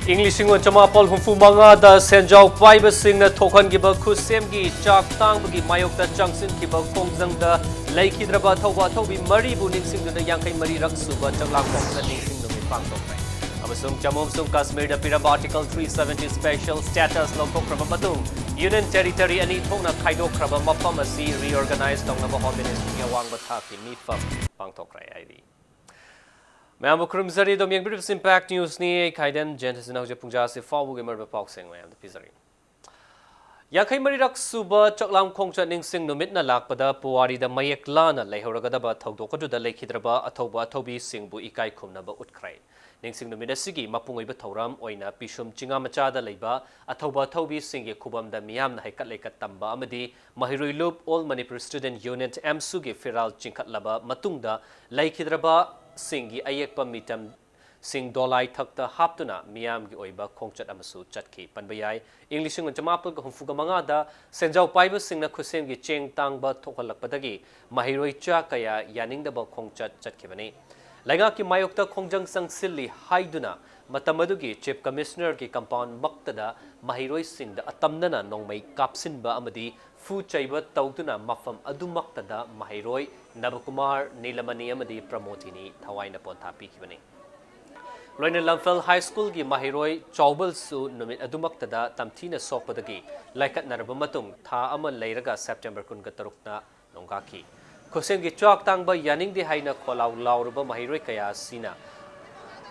English English Jamapol Humfu Manga da Senjau Fiber Sing na Tokan Giba Kusem gi Chak Tang Bagi Mayok da Changsin Kiba Kongzang da Laiki Draba Toba Tobi Mari Buning Sing da Yankai Mari Raksuba Chaklang Kong da Ning Sing Numi Pang Tokrai. Amasung Jamom Sung Kashmir da Pirab Article 370 Special Status Lokok Kraba Matung Union Territory Ani Thongna Kaido Kraba Mapam Asi Reorganized Tong Naba Home Ministry Awang Bathaki Mifam Pang Tokrai ID. Mayam Ukrum Zari do Myang British Impact News ni Kaiden Gentis na Hoja Punja se Fawu ge Merba Pok Sing Mayam the Pizari. Yakai Marirak Suba Choklam Kongcha Ning Sing no Mitna Lakpada Puari da Mayak Lana Lehoragadaba Togdoko da Lekidraba Atoba Tobi Sing Bu Ikai Kumnaba Utkrai. Ning Sing no Midasigi Mapungoi Batoram Oina Pishum Chinga Machada Leba Atoba Tobi Sing ye Kubam da Miam na Hekat Lekat Tamba Amadi Mahirui Loop All Manipur Student Unit Amsugi Firal Chinkat Laba Matungda Lekidraba Singi Ayekpa Mitam Sing Dolai Takta Haptuna Miam Gi Oiba Kongchat Amasu Chatki Panbayai English ng Jamapal ko Humfuga Mangada Senjau Paiba Sing na Kusem Gi Cheng Tangba Tokalakpadagi Mahiroi Cha Kaya Yaning Daba Kongchat Chatkibani Laga Ki Mayokta Kongjang Sang Silli Haiduna Matamadugi Chief Commissioner Ki Compound Maktada Mahiroi Sing da Atamnana Nong May Kapsin Ba Amadi Fu Chaiba Tautuna Mafam Adumaktada Mahiroi Nabakumar Nilamani Amadi Pramotini Tawai na Pontapi Kibani. Loina Lamfel High School gi Mahiroi Chaubal Su Numit Adumaktada Tamtina Sokpadagi Laikat Narabamatung Tha Aman Lairaga September Kun Gatarukna Nongaki. Kusem gi Chok Tangba Yaning di Haina Kolau Laurba Mahiroi Kaya Sina.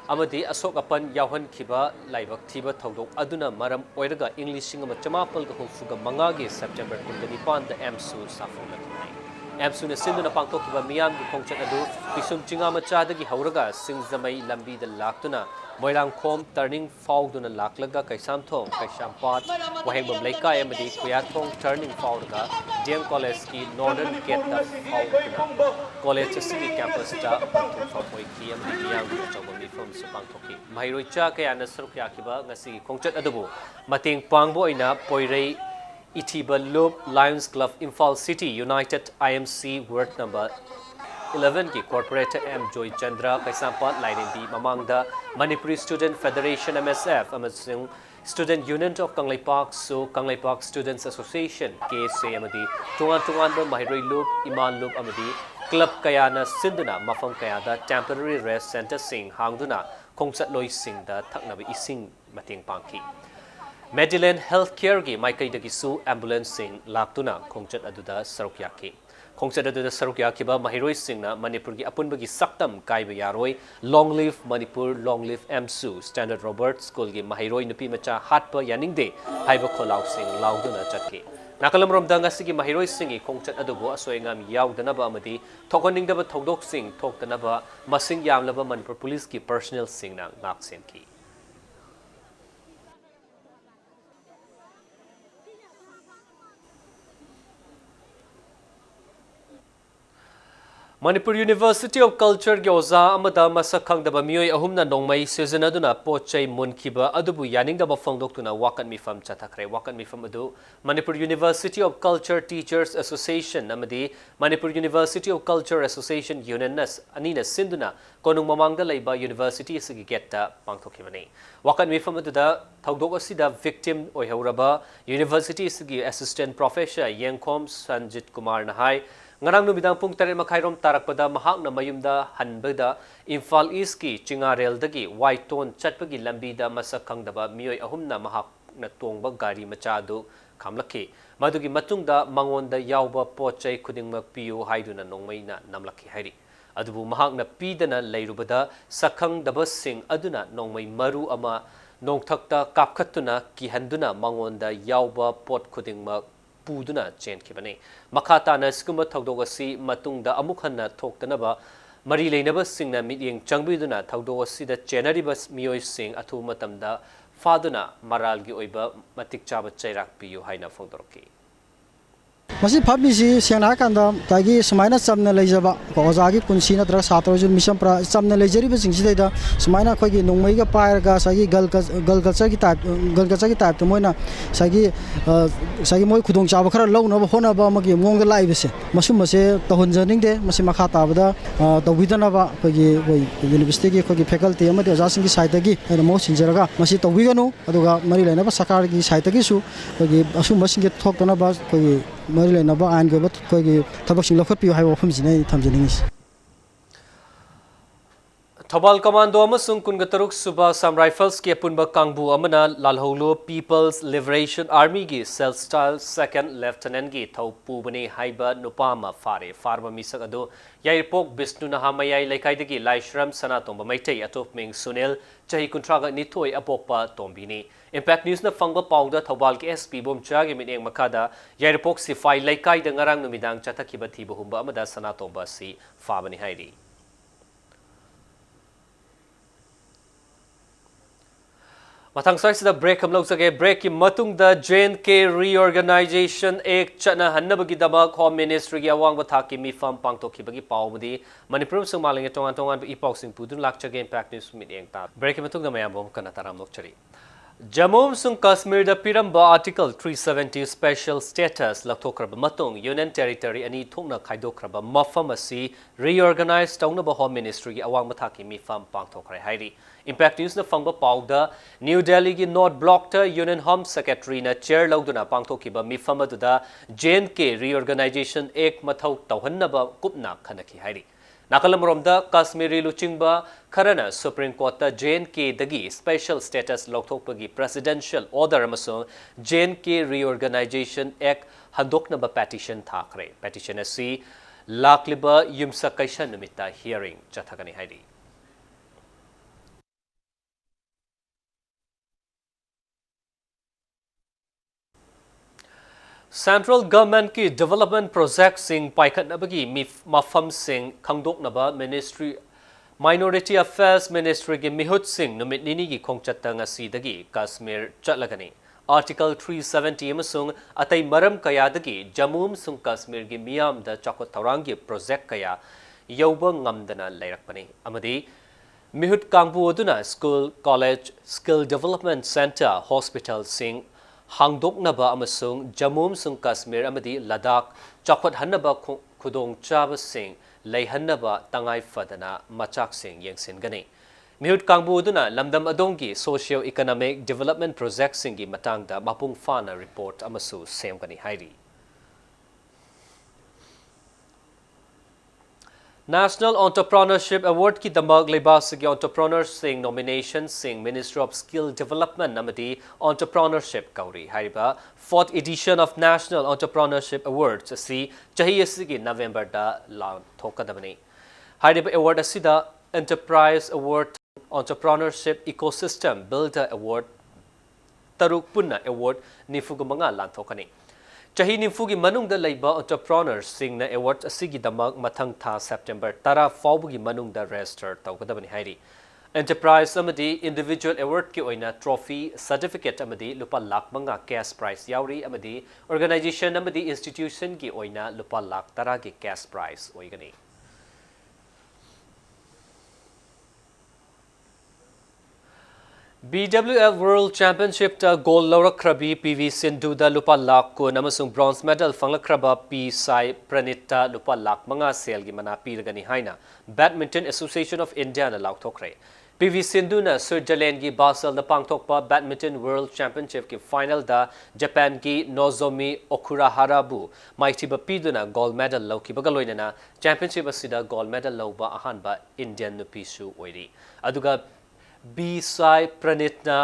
Amadi Asok Apan Yawan Kiba Laibak Tiba Togdok Aduna Maram Oiraga English Singama Chamapal Gahunfuga Mangagi September Kun Ganipan the Amsu Safung Amsu na Sindu na Pangtok Kiba Miyam Gi Kongchat Adu Pisum Chinga Machadagi Hauraga Sing Zamay Lambi da Laktuna Moirang Kom Turning Foul Duna Laklaga Kaisam Thong Kaisam Pat Waheng Bamlaika Amadi Kuyatong Turning Foul Ga DM College Ki Northern Gate da Foul College City Campus ta Pangtok Foul Ki Amadi Miyam Gi Chawami from Supangtoki Mahiroi Cha Kaya na Sarukya Kiba Ngasi Kongchat Adubu Mating Pangbo Ina Poirei Itiba Loop Lions Club Imphal City United IMC Ward number 11 ki Corporate M Joy Chandra Kaisampat Lainindi Mamangda Manipuri Student Federation MSF Amasung Student Union of Kanglai Park so Kanglai Park Students Association KSA Amadi Tungan ba Mahiroi Loop Iman Loop Amadi Club Kayana Sinduna Mafam Kayada Temporary Rest Center Sing Hangduna Kongsat Loi Sing da Thaknabi Ising Mating Pangki Medillion Healthcare gi Maikai Dagisu Ambulance Sing Laktuna Kongchat Aduda Sarukyaki. Kongchat Aduda Sarukyaki ba Mahiroi Sing na Manipur gi Apunbagi Saktam Kaiba Yaroi Long Live Manipur Long Live Amsu Standard Robert School gi Mahiroi Nupi Macha Hatpa Yaningde Haiba Kholau Sing Lauduna Chatki. Nakalam Romda Ngasigi Mahiroi Sing gi Kongchat Adubu Asoingam Yaudana Amadi Tokoning Daba Togdok Sing Toktanaba Masing Yamlaba Manipur Police ki Personnel Sing na Ngaksen ki. Manipur University of Culture gi Oza amada masakhang daba mioi ahumna nongmai season aduna pochai munkiba adubu yaning daba fangdoktuna wakan mifam chathakre wakan mifam adu Manipur University of Culture Teachers Association amadi Manipur University of Culture Association Unionas anina sinduna konung mamangda laiba university sigi getta pangthokibani wakan mifam aduda thogdok asida victim oihauraba university sigi assistant professor Yengkom Sanjit Kumar Nahai Ngarang numidang pung tarin makairom tarakpada mahak na mayumda hanbada Imphal East ki Chingarel dagi Waiton chatpagi lambida masakhang daba mioi ahum na mahak na tongba gari machado kamlaki madugi matungda mangonda yauba pochai khudingmak piu haiduna nongmai na namlaki hairi adubu mahak na pidana leirubada sakhang daba sing aduna nongmai maru ama nongthakta kapkhatuna kihanduna mangonda yauba pot khudingmak Puduna Chen Kibani. Makata na skuma Togdogasi Matungda Amukana Toktanaba Marilainaba Sing na Midying Changbiduna Togdogasi the Generibus Mio Sing Atu Matamda Faduna Maralgi Oiba Matik Chaba Chairak Piu Haina Fondoroki. मसी फबीसी सेना कांदा तागी समायना चमना लेजबा ओजागी पुंसी नत्र सातरजु mission प्रा चमना लेजरिबा सिंगसिदैदा समायना खोगी नोंमैगा पायरगा सागी गलकचा की type तो Moina सागी मोइ खुदोंग चाबा खरा लौनबा होनबा मगी मोंग लाइबसे मसुम मसे तहनजनिंग दे मसे मखा ताबदा तौबिदनबा खोगी यूनिवर्सिटी की खोगी फैकल्टी अमदि ओजासिंग की साइडगी मो सिंजरगा मसी तौबिगनु अदुगा मरि लेनबा सरकार की साइडगी सु खोगी असुम मसिंग के थोकतनबा खोगी मरि लेनबा आइन के खोगी थबकसिंग लखतपियो हाइबा फमजिनै थमजनिंगिस थौबाल कमांडो अमसुंग कुनगतरुक सुबा सम राइफल्स के पुनबा कांगबू अमना लालहौलो पीपल्स लिबरेशन आर्मी की सेल्फ स्टाइल सेकंड लेफ्टिनेंट की थौ पुबने हाइबा नुपामा फारे फार्मा मिसक अदो याइरपोक बिष्णु नहामयाई लेखाइदगी लाइश्रम सनातोंबा मैतै अतोपमिंग सुनील चही कुंट्रागा निथोय अपोकपा तोंबिनी इम्पैक्ट न्यूज न फंगबा पाउदा थौबाल के एसपी बोमचा के मिनेंग मखादा याइरपोक सिफाई लेखाइ दंगरांग नुमिदांग चथकिबा थिबहुंबा अमदा सनातोंबा सि फाबनि हाइरी मथांग साइसिदा ब्रेक हम लौजगे ब्रेक की मतुंगदा जेन के रीऑर्गेनाइजेशन एक चना हन्नबगी दमक होम मिनिस्ट्री की अवांग थाकी मिफम पांगतोखिबगी पावमदी मणिपुर सुमालिंग तोंगान तोंगान इपॉक्सिंग पुदुन लाक्चगे इम्पैक्ट न्यूज मिटिंग ता ब्रेक की मतुंगदा मयाबोम कना ताराम लोकचरी जम्मू सुंग कश्मीर द पिरंबा आर्टिकल 370 स्पेशल स्टेटस लथोखरब मतुंग यूनियन टेरिटरी अनि थोंगना खाइदोखरब मफम असि रीऑर्गेनाइज तौनब होम मिनिस्ट्री की अवांग थाकी मिफम पांगतोखरे हाइरी इम्पैक्ट न्यूज न फंगबा पाउदा न्यू दिल्ली की north block union home secretary न चेयर लौदुना पांगतोखिबा मिफम अदुदा जेन के रीऑर्गेनाइजेशन एक मथौ तौहन्नब कुपना खनकी हाइरी नाकलमरोमदा कश्मीरी लुचिंगबा खरना सुप्रीम कोर्ट जेन के दगी स्पेशल स्टेटस लौथोकपगी प्रेसिडेंशियल ऑर्डर अमसुंग जेन के रीऑर्गेनाइजेशन एक्ट हंदोकनबा पेटिशन थाखरे पेटिशन असि लाक्लिबा युमसक कैशन निमित्ता हियरिंग चथगनी हाइरी सेंट्रल गवर्नमेंट की डेवलपमेंट प्रोजेक्ट सिंह पाइखटनबगी मफम सिंह खंगदोकनबा मिनिस्ट्री माइनॉरिटी अफेयर्स मिनिस्ट्री की मिहुत सिंह नुमित निनी की खोंगचत्ता ngasi कश्मीर चलगनी आर्टिकल 370 अमसुंग अतै मरम कयादगी जम्मू अमसुंग कश्मीर की मियाम द चौखट थौरांग की प्रोजेक्ट कया यौबा ngamdana लेरकपनी अमदी मिहुत कांगबू अदुना school college skill development centre hospital सिंह हांगदोकनबा अमसुंग जम्मू अमसुंग कश्मीर अमदी लद्दाख चौखटहन्नबा खुदोंग चाबसिंग लेहन्नबा तंगाई फदना मचाकसिंग येंगसिनगनी मिहुत कांगबू अदुना लमदम अदोंगी सोशियो इकोनॉमिक डेवलपमेंट प्रोजेक्ट सिंगी मतंगदा मपुंग फाना रिपोर्ट अमसु सेमगनी हाइरी नेशनल एंटरप्रेन्योरशिप अवार्ड की दमक लेबासगी एंटरप्रेन्योर सिंह नॉमिनेशन सिंह मिनिस्ट्री ऑफ स्किल डेवलपमेंट नमदी एंटरप्रेन्योरशिप कौरी हाइबा 4th addition of national entrepreneurship awards असि चाही असि नवंबर दा लॉन्च थोकदबनी हाइबा अवार्ड असिदा enterprise award entrepreneurship ecosystem builder award तरुक पुन्ना अवार्ड निफुगमंगा लांथोकनी चाही निफू की मनुंग लेबा एंटरप्रेन्योर सिंह न अवार्ड असिगी दमक मथंग था सेप्टेम्बर 10 फाउबगी मनुंग रजिस्टर तौगदबनी हाइरी एंटरप्राइज अमदी इंडिविजुअल अवार्ड की ओइना ट्रॉफी सर्टिफिकेट अमदी लुपा लाख मंगा कैश प्राइज यावरी अमदी ऑर्गेनाइजेशन अमदी इंस्टीट्यूशन की ओइना लुपा लाख 10 की कैश प्राइज ओइगनी BWF World Championship ta gold lawrakrabi PV Sindhu da lupa lakh kun amasung bronze medal fanglakraba P Sai Pranita lupa lakh manga sel gi mana pirgani haina Badminton Association of India na lauthokre PV Sindhu na Switzerland gi Basel da pangthokpa Badminton World Championship ki final da Japan ki Nozomi Okurahara bu maitiba piduna gold medal lawkibaga loinana championship asida gold medal lawba ahanba Indian nupisu oiri aduga B Sai Pranitna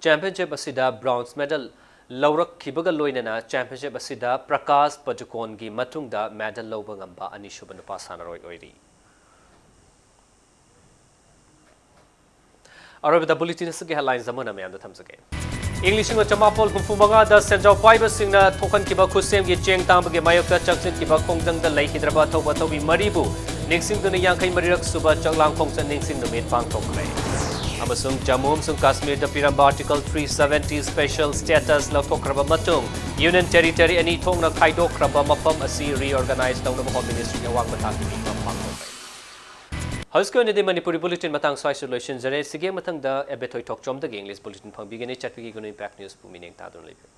championship asida bronze medal lawrak khibaga loinana championship asida Prakash Padukone gi matungda medal lawba ngamba anishuba nupa sanaroi oiri arabada bulletin se headlines zamana me anda thamsage English ngo chamapol humfumanga da senjau paiba singna thokan kiba khusem gi cheng tang gi mayokta chaksit kiba khongjang da lai hidraba thoba thobi maribu ningsing duna yang kai marirak suba chaklang khongchan ningsing numit pang thokre ꯑꯃꯁꯨꯡ ꯖꯝꯃꯨ ꯑꯃꯁꯨꯡ ꯀꯥꯁꯃꯤꯔꯗ ꯄꯤꯔꯝꯕ article 370 special states ꯂꯧꯊꯣꯛꯈ꯭ꯔꯕ ꯃꯇꯨꯡ union territory ꯑꯅꯤ ꯊꯣꯛꯅ ꯈꯥꯏꯗꯣꯛꯈ꯭ꯔꯕ ꯃꯐꯝ ꯑꯁꯤ reorganise ꯇꯧꯅꯕ home ministry ꯑꯋꯥꯡꯕ ꯊꯥꯛꯀꯤ ꯃꯤꯐꯝ ꯄꯥꯡꯊꯣꯛꯈ꯭ꯔꯦ ꯍꯧꯖꯤꯛꯀꯤ ꯑꯣꯏꯅꯗꯤ ꯃꯅꯤꯄꯨꯔꯤ ꯕꯨꯂꯦꯇꯤꯟ ꯃꯇꯥꯡ ꯁ꯭ꯋꯥꯏꯁꯨ ꯂꯣꯏꯁꯤꯟꯖꯔꯦ ꯁꯤꯒꯤ ꯃꯊꯪꯗ ꯑꯦꯕꯦꯊꯣꯏ ꯊꯣꯛꯆꯣꯝꯗꯒꯤ ꯏꯪꯂꯤꯁ ꯕꯨꯂꯦꯇꯤꯟ ꯐꯪꯕꯤꯒꯅꯤ ꯆꯠꯄꯤꯒꯤ ꯒꯨꯅ ꯏꯝꯄꯦꯛ ꯅ꯭ꯌꯨꯁꯄꯨ ꯃꯤꯠꯌꯦꯡ ꯇꯥꯗꯨꯅ ꯂꯩꯕꯤꯌꯨ